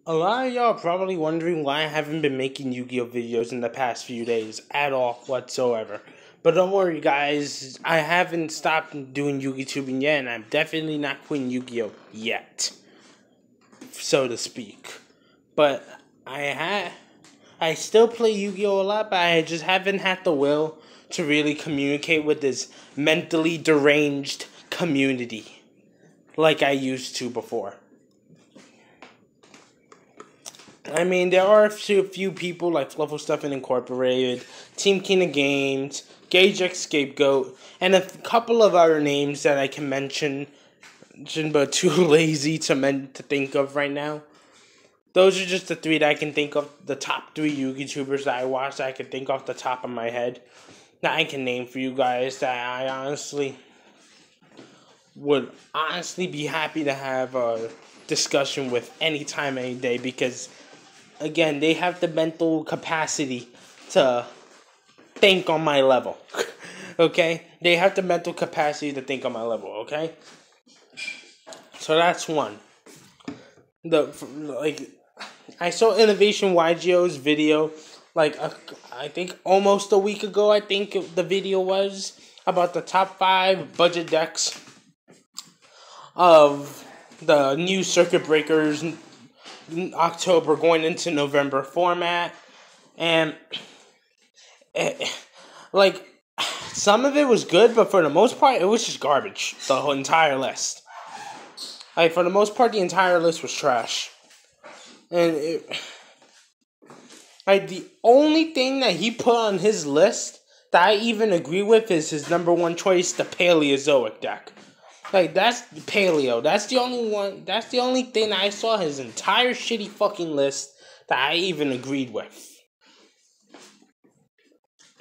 A lot of y'all are probably wondering why I haven't been making Yu-Gi-Oh videos in the past few days at all whatsoever. But don't worry guys, I haven't stopped doing Yu-Gi-Tubing yet, and I'm definitely not quitting Yu-Gi-Oh yet, so to speak. But I still play Yu-Gi-Oh a lot, but I just haven't had the will to really communicate with this mentally deranged community like I used to before. I mean, there are a few people like Fluffle Stuffing Incorporated, Team King of Games, Gage X Scapegoat, and a couple of other names that I can mention, but too lazy to think of right now. Those are just the three that I can think of, the top three YouTubers that I watch that I can think off the top of my head, that I can name for you guys, that I would honestly be happy to have a discussion with any time, any day, because again, they have the mental capacity to think on my level. Okay? They have the mental capacity to think on my level, okay? So that's one. I saw Innovation YGO's video, I think almost a week ago, I think the video was, about the top 5 budget decks of the new Circuit Breakers October going into November format, and some of it was good, but for the most part it was just garbage. The whole entire list, for the most part, the entire list was trash, and the only thing that he put on his list that I even agree with is his number one choice, the Paleozoic deck. That's paleo. That's the only one. That's the only thing I saw his entire shitty fucking list that I even agreed with.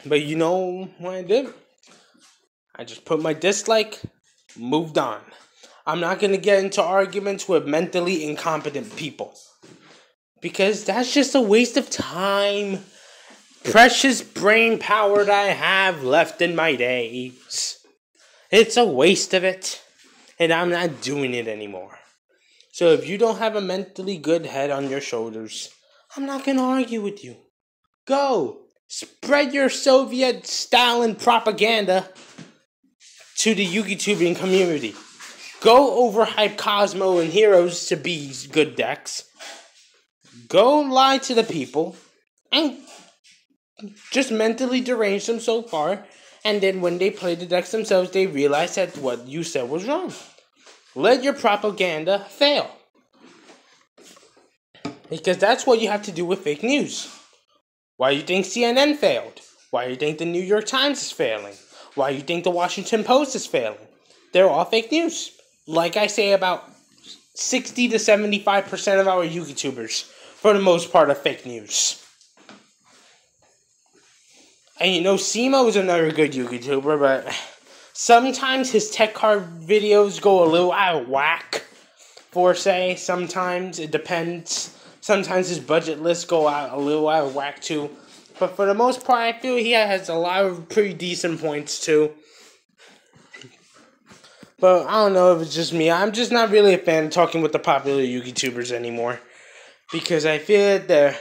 But you know what I did? I just put my dislike, moved on. I'm not going to get into arguments with mentally incompetent people, because that's just a waste of time. Precious brain power that I have left in my days. It's a waste of it. And I'm not doing it anymore. So if you don't have a mentally good head on your shoulders, I'm not going to argue with you. Go. Spread your Soviet Stalin propaganda to the Yu-Gi-Tubing community. Go overhype Cosmo and Heroes to be good decks. Go lie to the people. And just mentally derange them so far. And then when they play the decks themselves, they realize that what you said was wrong. Let your propaganda fail. Because that's what you have to do with fake news. Why do you think CNN failed? Why do you think the New York Times is failing? Why do you think the Washington Post is failing? They're all fake news. Like I say, about 60 to 75% of our YouTubers, for the most part, are fake news. And you know, Simo is another good YouTuber, but sometimes his tech card videos go a little out of whack, sometimes it depends. Sometimes his budget lists go out a little out of whack too. But for the most part, I feel he has a lot of pretty decent points too. But I don't know if it's just me. I'm just not really a fan of talking with the popular YouTubers anymore, because I feel that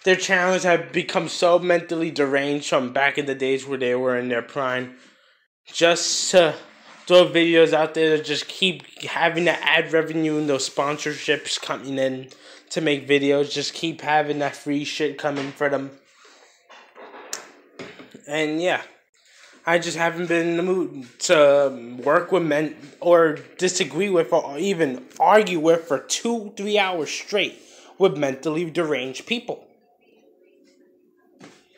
their channels have become so mentally deranged from back in the days where they were in their prime. Just to throw videos out there to just keep having the ad revenue and those sponsorships coming in to make videos. Just keep having that free shit coming for them. And yeah, I just haven't been in the mood to work with men or disagree with or even argue with for 2-3 hours straight with mentally deranged people.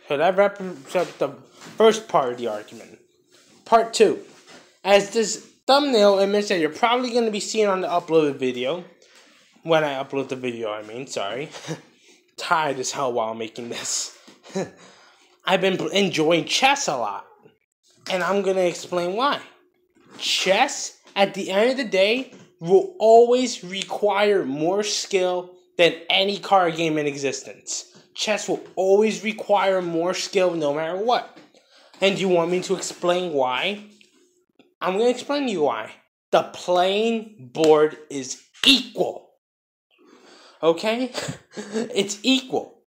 So that wraps up the first part of the argument. Part 2. As this thumbnail admits that you're probably going to be seeing on the uploaded video. When I upload the video, sorry. Tired as hell while making this. I've been enjoying chess a lot. And I'm going to explain why. Chess, at the end of the day, will always require more skill than any card game in existence. Chess will always require more skill no matter what. And do you want me to explain why? I'm going to explain to you why. The playing board is equal. Okay? It's equal.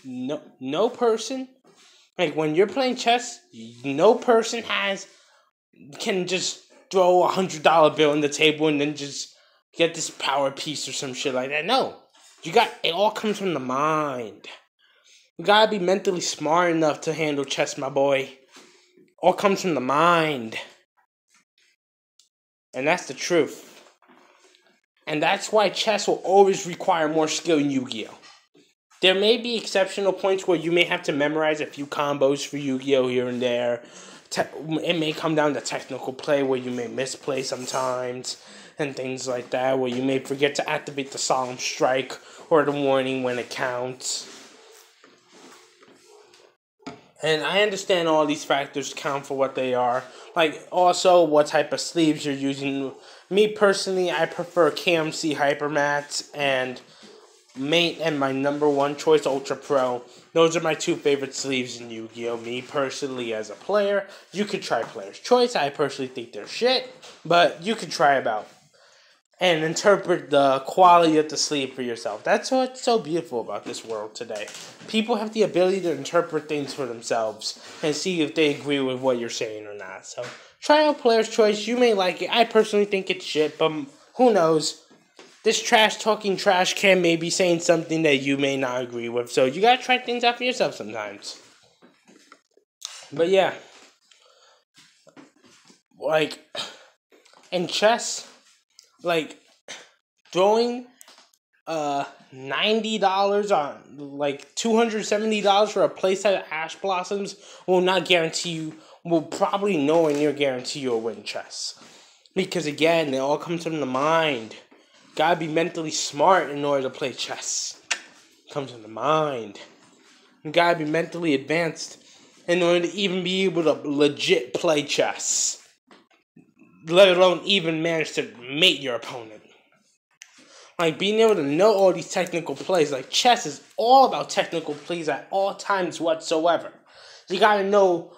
No person, like when you're playing chess, no person can just throw $100 bill on the table and then just get this power piece or some shit like that. No. It all comes from the mind. You gotta be mentally smart enough to handle chess, my boy. All comes from the mind. And that's the truth. And that's why chess will always require more skill than Yu-Gi-Oh! There may be exceptional points where you may have to memorize a few combos for Yu-Gi-Oh! Here and there. It may come down to technical play where you may misplay sometimes and things like that, where you may forget to activate the solemn strike or the warning when it counts. And I understand all these factors count for what they are. Like, also, what type of sleeves you're using. Me, personally, I prefer KMC Hypermats and my number one choice, Ultra Pro. Those are my two favorite sleeves in Yu-Gi-Oh! Me, personally, as a player. You could try Player's Choice. I personally think they're shit. But you could try them out. And interpret the quality of the sleeve for yourself. That's what's so beautiful about this world today. People have the ability to interpret things for themselves and see if they agree with what you're saying or not. So, try out Player's Choice. You may like it. I personally think it's shit, but who knows? This trash-talking trash can may be saying something that you may not agree with. So, you gotta try things out for yourself sometimes. But yeah. Like, in chess, like, throwing $90 on, like, $270 for a playset of Ash Blossoms will probably nowhere near guarantee you'll win chess. Because again, it all comes from the mind. Gotta be mentally smart in order to play chess. It comes from the mind. You gotta be mentally advanced in order to even be able to legit play chess. Let alone even manage to mate your opponent. Like, being able to know all these technical plays. Like, chess is all about technical plays at all times whatsoever. You gotta know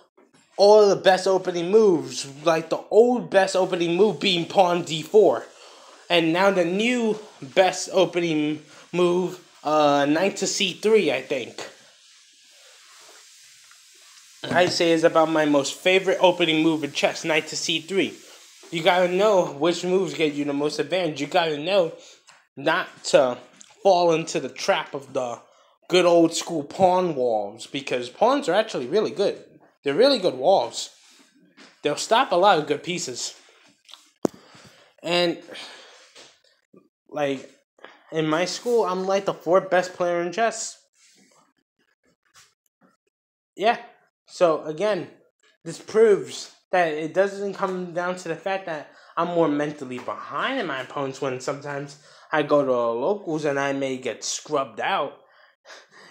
all of the best opening moves. Like, the old best opening move being pawn d4. And now the new best opening move, knight to c3, I think. I say is about my most favorite opening move in chess, knight to c3. You gotta know which moves get you the most advantage. You gotta know not to fall into the trap of the good old school pawn walls, because pawns are actually really good. They're really good walls. They'll stop a lot of good pieces. And, like, in my school, I'm like the fourth best player in chess. Yeah. So, again, this proves that it doesn't come down to the fact that I'm more mentally behind in my opponents when sometimes I go to locals and I may get scrubbed out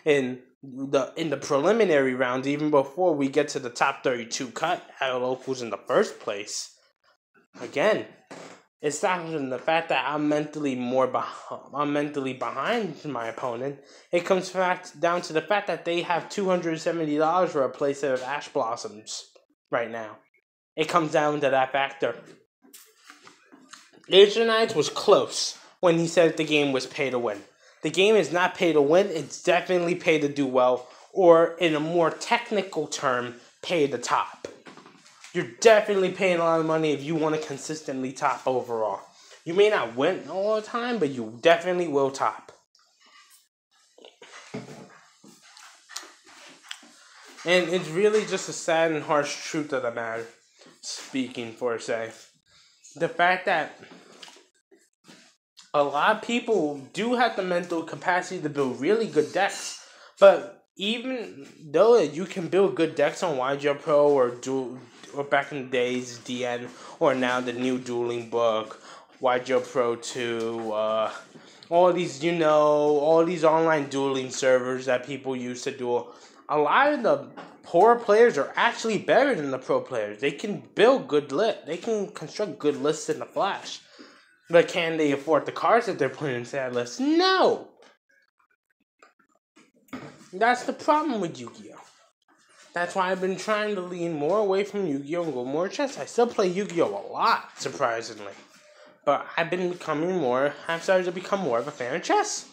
in the preliminary round, even before we get to the top 32 cut at locals in the first place. Again, it's not even the fact that I'm mentally behind my opponent. It comes down to the fact that they have $270 for a playset of Ash Blossoms right now. It comes down to that factor. Asian Knights was close when he said the game was pay to win. The game is not pay to win, it's definitely pay to do well, or in a more technical term, pay to top. You're definitely paying a lot of money if you want to consistently top overall. You may not win all the time, but you definitely will top. And it's really just a sad and harsh truth of the matter, speaking for say. The fact that a lot of people do have the mental capacity to build really good decks, but even though you can build good decks on YGL Pro or back in the days DN, or now the new dueling book, YGL Pro 2, all these online dueling servers that people use to duel, a lot of the poor players are actually better than the pro players. They can build they can construct good lists in the flash. But can they afford the cards that they're putting into that list? No! That's the problem with Yu-Gi-Oh! That's why I've been trying to lean more away from Yu-Gi-Oh! And go more chess. I still play Yu-Gi-Oh! A lot, surprisingly. But I've started to become more of a fan of chess.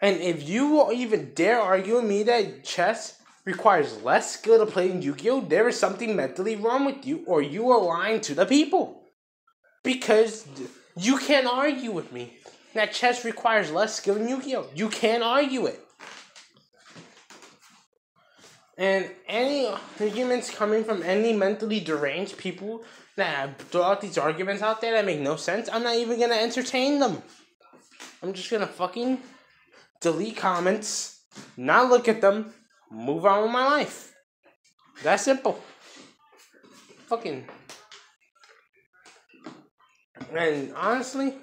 And if you even dare argue with me that chess requires less skill to play in Yu-Gi-Oh!, there is something mentally wrong with you, or you are lying to the people. Because you can't argue with me that chess requires less skill in Yu-Gi-Oh! You can't argue it. And any arguments coming from any mentally deranged people that throw out these arguments out there that make no sense, I'm not even going to entertain them. I'm just going to fucking delete comments, not look at them, move on with my life. That's simple. Fucking. And honestly,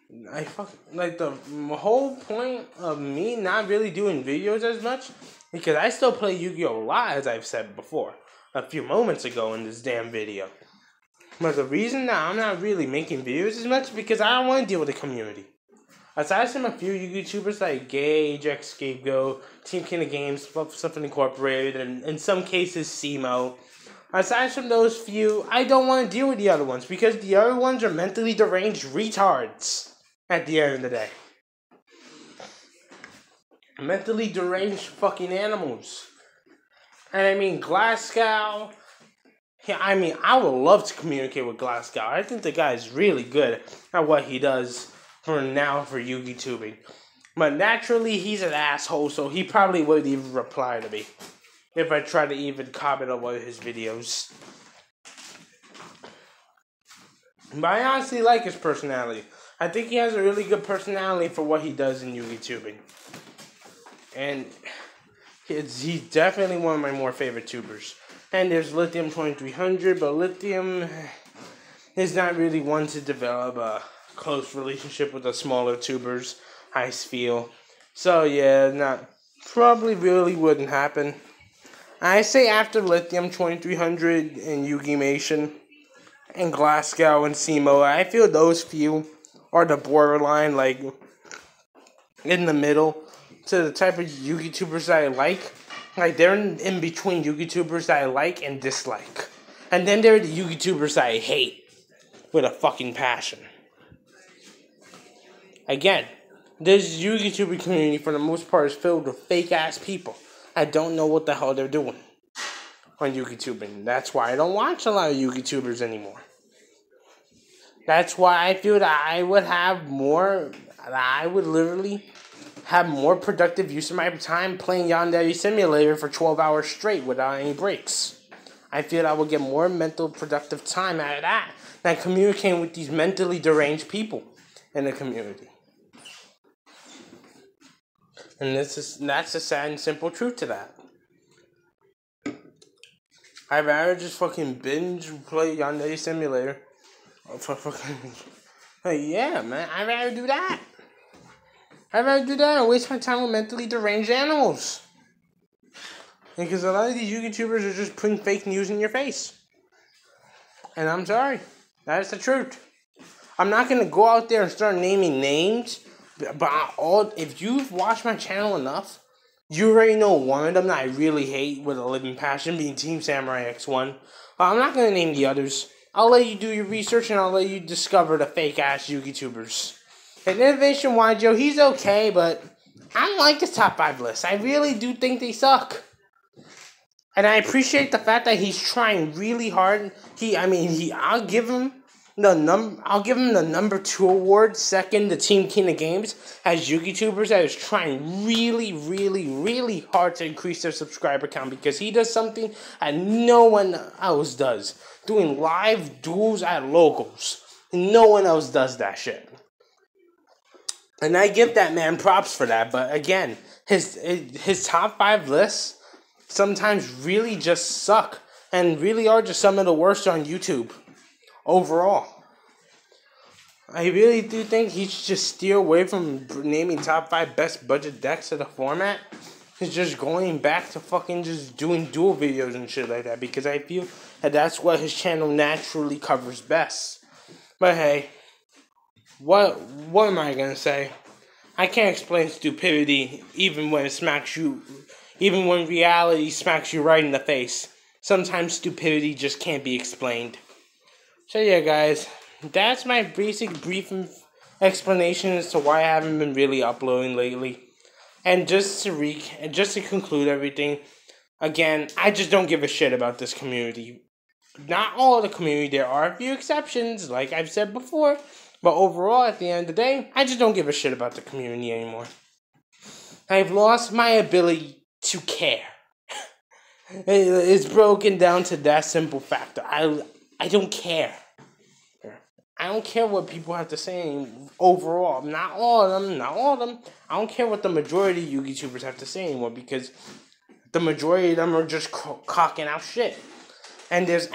the whole point of me not really doing videos as much, because I still play Yu-Gi-Oh! A lot, as I've said before, a few moments ago in this damn video. But the reason that I'm not really making videos as much is because I don't want to deal with the community. Aside from a few YouTubers like Gage, Scapegoat, Team King of Games, Something Incorporated, and in some cases CMO, aside from those few, I don't want to deal with the other ones because the other ones are mentally deranged retards at the end of the day. Mentally deranged fucking animals. And I mean, Glasgow. Yeah, I mean, I would love to communicate with Glasgow. I think the guy is really good at what he does for Yu-Gi tubing. But naturally, he's an asshole, so he probably wouldn't even reply to me if I try to even comment on one of his videos. But I honestly like his personality. I think he has a really good personality for what he does in Yu-Gi tubing. And he's definitely one of my more favorite tubers. And there's Lithium 2300, but Lithium is not really one to develop a close relationship with the smaller tubers, I feel. So yeah, probably really wouldn't happen. I say after Lithium 2300 and Yu-Gi-Mation and Glasgow and CMO, I feel those few are the borderline, like, in the middle to the type of Yu-Gi tubers that I like. Like, they're in between Yu-Gi tubers that I like and dislike. And then there are the Yu-Gi tubers that I hate with a fucking passion. Again, this Yu-Gi tuber community for the most part is filled with fake-ass people. I don't know what the hell they're doing on Yu-Gi tubing. That's why I don't watch a lot of Yu-Gi tubers anymore. That's why I feel that I would literally have more productive use of my time playing Yandere Simulator for 12 hours straight without any breaks. I feel I would get more mental productive time out of that than communicating with these mentally deranged people in the community. And that's the sad and simple truth to that. I'd rather just fucking binge play Yandere Simulator for fucking... Like, yeah, man, I'd rather do that. I'd rather do that and waste my time with mentally deranged animals. Because a lot of these YouTubers are just putting fake news in your face. And I'm sorry. That is the truth. I'm not going to go out there and start naming names. But if you've watched my channel enough, you already know one of them that I really hate with a living passion, being Team Samurai X1. I'm not going to name the others. I'll let you do your research and I'll let you discover the fake-ass YouTubers. And Innovation Joe, he's okay, but I don't like his top 5 list. I really do think they suck. And I appreciate the fact that he's trying really hard. I'll give him the number 2 award, second to Team King of Games, as YouTubers that is trying really, really, really hard to increase their subscriber count, because he does something that no one else does. Doing live duels at locals. No one else does that shit. And I give that man props for that, but again, his top 5 lists sometimes really just suck, and really are just some of the worst on YouTube, overall. I really do think he should just steer away from naming top 5 best budget decks of the format. He's just going back to fucking just doing duel videos and shit like that, because I feel that that's what his channel naturally covers best. But hey, what am I gonna say? I can't explain stupidity even when reality smacks you right in the face. Sometimes stupidity just can't be explained. So yeah, guys, that's my basic brief explanation as to why I haven't been really uploading lately. And just to conclude everything, again, I just don't give a shit about this community. Not all of the community, there are a few exceptions, like I've said before, but overall, at the end of the day, I just don't give a shit about the community anymore. I've lost my ability to care. It's broken down to that simple factor. I don't care. I don't care what people have to say overall. Not all of them. I don't care what the majority of you YouTubers have to say anymore, because the majority of them are just cocking out shit. And there's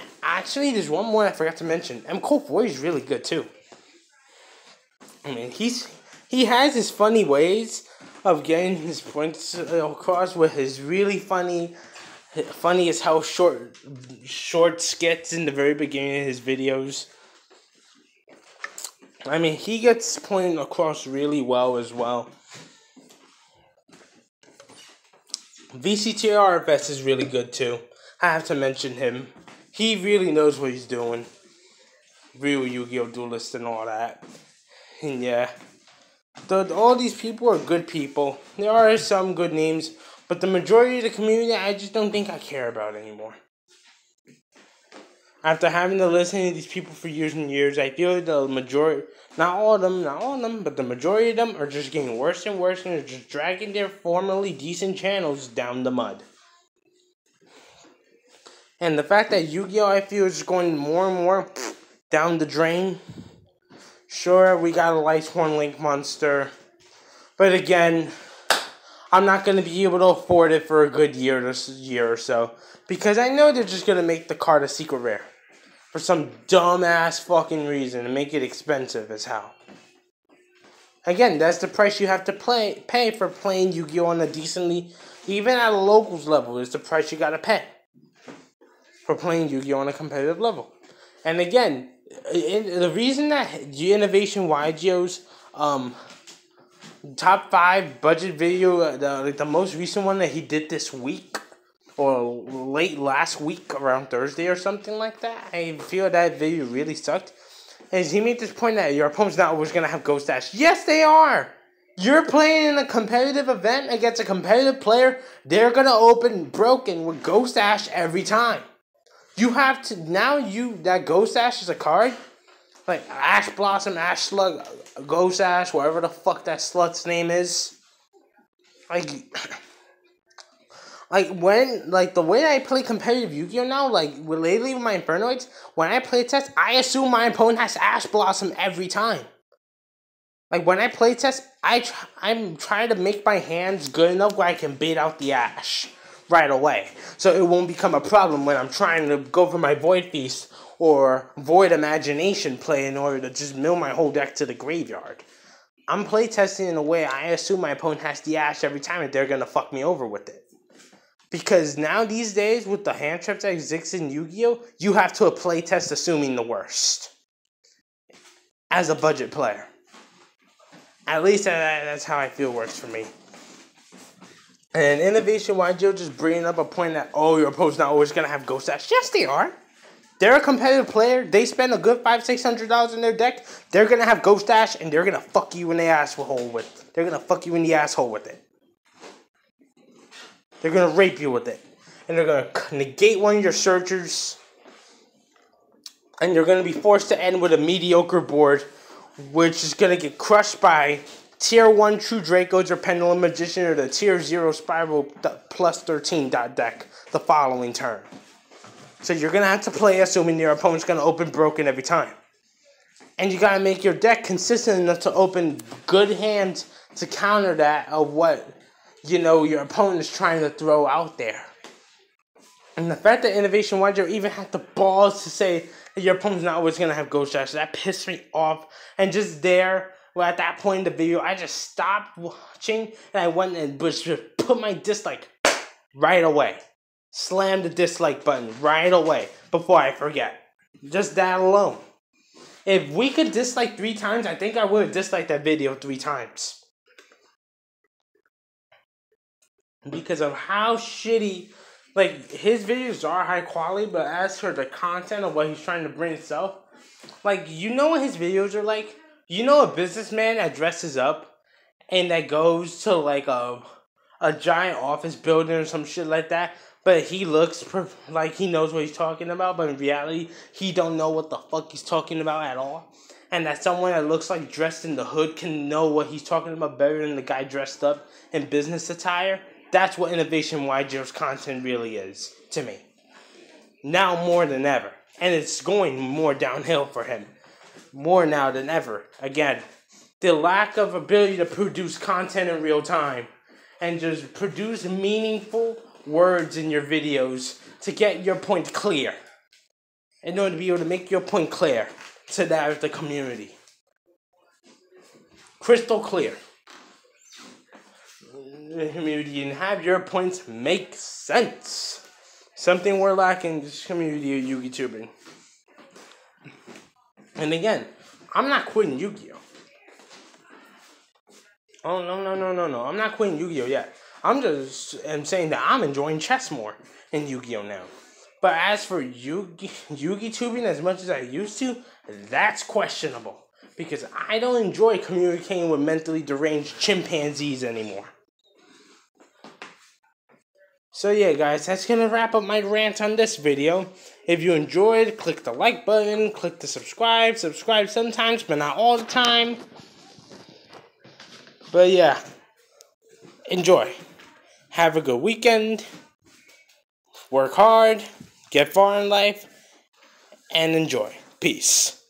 one more I forgot to mention. M. is really good too. I mean, he has his funny ways of getting his points across with his really funny as hell short skits in the very beginning of his videos. I mean, he gets point across really well as well. VCTRFS is really good too. I have to mention him. He really knows what he's doing. Real Yu-Gi-Oh! Duelist and all that. And yeah. All these people are good people. There are some good names, but the majority of the community, I just don't think I care about anymore. After having to listen to these people for years and years, I feel the majority, not all of them, but the majority of them are just getting worse and worse, and they're just dragging their formerly decent channels down the mud. And the fact that Yu-Gi-Oh! I feel is going more and more down the drain. Sure, we got a Lighthorn Link monster, but again, I'm not going to be able to afford it for a good year or so, because I know they're just going to make the card a secret rare for some dumbass fucking reason and make it expensive as hell. Again, that's the price you have to pay for playing Yu-Gi-Oh! On a decently, even at a locals level, is the price you got to pay for playing Yu-Gi-Oh! On a competitive level. And again, the reason that Innovation YGO's top 5 budget video, the most recent one that he did this week, or late last week, around Thursday or something like that, I feel that video really sucked, is he made this point that your opponent's not always going to have Ghost Dash. Yes, they are! You're playing in a competitive event against a competitive player, they're going to open broken with Ghost Dash every time. You have to, that Ghost Dash is a card, like Ash Blossom, Ash Slug, Ghost Dash, whatever the fuck that slut's name is. The way I play competitive Yu-Gi-Oh! Now, lately with my Infernoids, when I play test, I assume my opponent has Ash Blossom every time. When I play test, I'm trying to make my hands good enough where I can bait out the Ash right away, so it won't become a problem when I'm trying to go for my Void Feast or Void Imagination play in order to just mill my whole deck to the graveyard. I'm playtesting in a way I assume my opponent has the Ash every time and they're gonna fuck me over with it. Because now these days, with the hand traps that exist in Yu-Gi-Oh!, you have to playtest assuming the worst. As a budget player. At least that's how I feel works for me. And Innovation YGO just bringing up a point that, your opponent's not always going to have Ghost Dash. Yes, they are. They're a competitive player. They spend a good $500-$600 in their deck. They're going to have Ghost Dash, and they're going to fuck you in the asshole with it. They're going to fuck you in the asshole with it. They're going to rape you with it. And they're going to negate one of your searchers. And you're going to be forced to end with a mediocre board, which is going to get crushed by Tier 1 True Dracos or Pendulum Magician, or the Tier 0 Spiral plus 13 deck the following turn. So you're going to have to play assuming your opponent's going to open broken every time. And you got to make your deck consistent enough to open good hands to counter that of what, your opponent is trying to throw out there. And the fact that Innovation YGO even had the balls to say that your opponent's not always going to have Ghost Dash, that pissed me off. And just there, well, at that point in the video, I just stopped watching and I went and just put my dislike right away. Slam the dislike button right away before I forget. Just that alone. If we could dislike 3 times, I think I would have disliked that video 3 times. Because of how shitty, his videos are high quality, but as for the content of what he's trying to bring itself, Like, you know what his videos are like? You know a businessman that dresses up and that goes to like a giant office building or some shit like that, but he looks like he knows what he's talking about, but in reality, he don't know what the fuck he's talking about at all. And that someone that looks like dressed in the hood can know what he's talking about better than the guy dressed up in business attire. That's what Innovation YG's content really is to me. Now more than ever. And it's going more downhill for him. More now than ever. Again, the lack of ability to produce content in real time and just produce meaningful words in your videos to get your point clear. In order to be able to make your point clear to that of the community. Crystal clear. The community and have your points make sense. Something we're lacking in this community of Yu-Gi-Tubing. And again, I'm not quitting Yu-Gi-Oh! Oh, no. I'm not quitting Yu-Gi-Oh! yet. I'm saying that I'm enjoying chess more in Yu-Gi-Oh! now. But as for Yu-Gi-Tubing as much as I used to, that's questionable. Because I don't enjoy communicating with mentally deranged chimpanzees anymore. So yeah, guys, that's going to wrap up my rant on this video. If you enjoyed, click the like button, click the subscribe. Subscribe sometimes, but not all the time. But yeah, enjoy. Have a good weekend. Work hard. Get far in life. And enjoy. Peace.